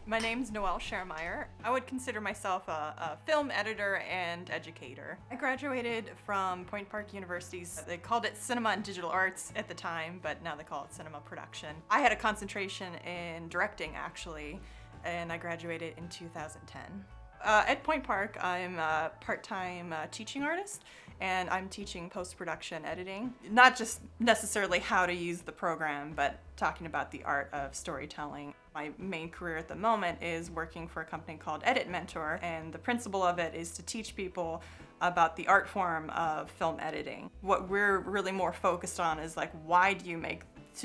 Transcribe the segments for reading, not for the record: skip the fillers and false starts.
My name's Noel Schermaier. I would consider myself a film editor and educator. I graduated from Point Park University's, they called it Cinema and Digital Arts at the time, but now they call it Cinema Production. I had a concentration in directing, actually, and I graduated in 2010. At Point Park, I'm a part-time teaching artist, and I'm teaching post-production editing. Not just necessarily how to use the program, but talking about the art of storytelling. My main career at the moment is working for a company called Edit Mentor, and the principle of it is to teach people about the art form of film editing. What we're really more focused on is like, why do you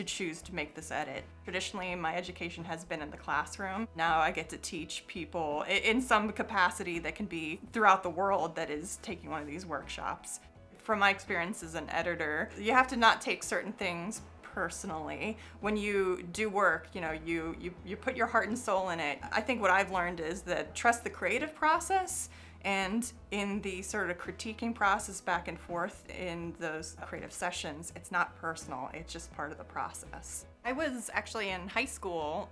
choose to make this edit? Traditionally, my education has been in the classroom. Now I get to teach people in some capacity that can be throughout the world that is taking one of these workshops. From my experience as an editor, you have to not take certain things personally. When you do work, you put your heart and soul in it. I think what I've learned is that trust the creative process, and in the sort of critiquing process back and forth in those creative sessions, it's not personal, it's just part of the process. I was actually in high school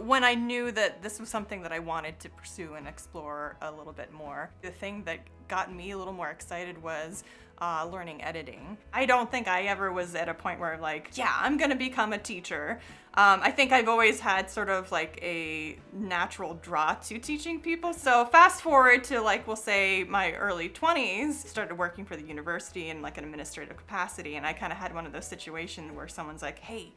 when I knew that this was something that I wanted to pursue and explore a little bit more. The thing that got me a little more excited was learning editing. I don't think I ever was at a point where like, yeah, I'm gonna become a teacher. I think I've always had sort of like a natural draw to teaching people. So fast forward to like, we'll say my early 20s, started working for the university in like an administrative capacity. And I kind of had one of those situations where someone's like, hey,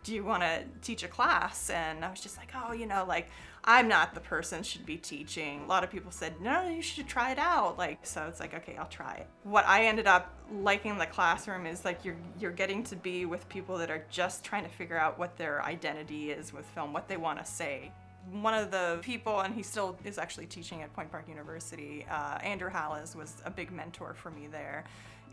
do you want to teach a class? And I was just like, oh, like I'm not the person should be teaching. A lot of people said, no, you should try it out. So it's like, okay, I'll try it. What I ended up liking in the classroom is like you're getting to be with people that are just trying to figure out what their identity is with film, what they want to say. One of the people, and he still is actually teaching at Point Park University, Andrew Hallis was a big mentor for me there.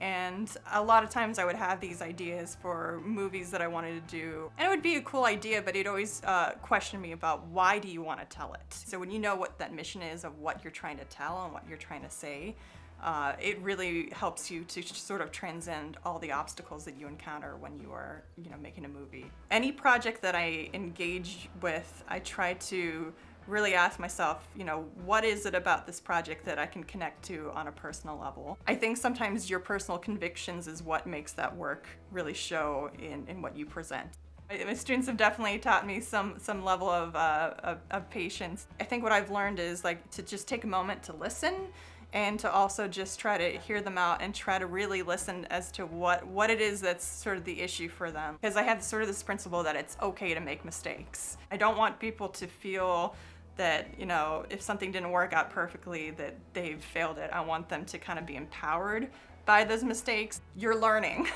And a lot of times I would have these ideas for movies that I wanted to do. And it would be a cool idea, but he'd always question me about why do you want to tell it? So when you know what that mission is of what you're trying to tell and what you're trying to say, it really helps you to sort of transcend all the obstacles that you encounter when you are, making a movie. Any project that I engage with, I try to really ask myself, what is it about this project that I can connect to on a personal level? I think sometimes your personal convictions is what makes that work really show in what you present. My students have definitely taught me some level of patience. I think what I've learned is like to just take a moment to listen, and to also just try to hear them out and try to really listen as to what it is that's sort of the issue for them. Because I have sort of this principle that it's okay to make mistakes. I don't want people to feel that, if something didn't work out perfectly, that they've failed it. I want them to kind of be empowered by those mistakes. You're learning,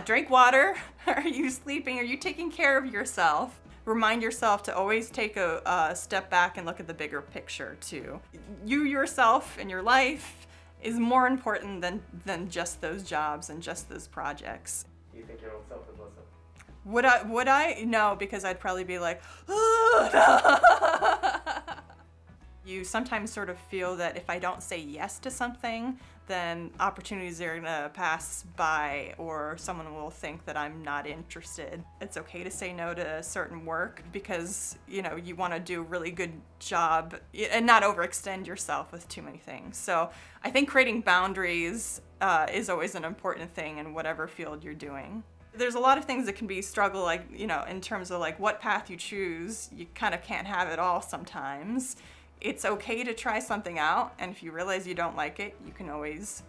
drink water. Are you sleeping? Are you taking care of yourself? Remind yourself to always take a step back and look at the bigger picture too. You yourself and your life is more important than just those jobs and just those projects. Do you think your own self would listen? Would I? No, because I'd probably be like, oh, no. You sometimes sort of feel that if I don't say yes to something, then opportunities are gonna pass by, or someone will think that I'm not interested. It's okay to say no to certain work because, you wanna do a really good job and not overextend yourself with too many things. So I think creating boundaries is always an important thing in whatever field you're doing. There's a lot of things that can be a struggle, like, in terms of like what path you choose. You kind of can't have it all sometimes. It's okay to try something out, and if you realize you don't like it, you can always,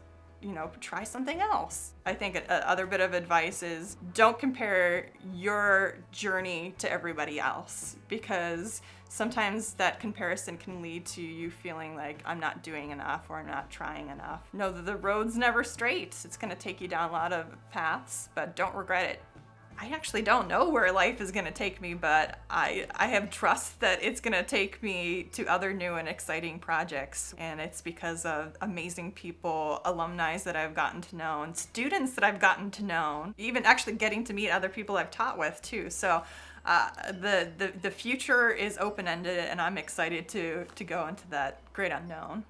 try something else. I think another bit of advice is don't compare your journey to everybody else, because sometimes that comparison can lead to you feeling like I'm not doing enough or I'm not trying enough. Know that the road's never straight. It's gonna take you down a lot of paths, but don't regret it. I actually don't know where life is going to take me, but I have trust that it's going to take me to other new and exciting projects. And it's because of amazing people, alumni that I've gotten to know, and students that I've gotten to know, even actually getting to meet other people I've taught with too. So the future is open-ended, and I'm excited to go into that great unknown.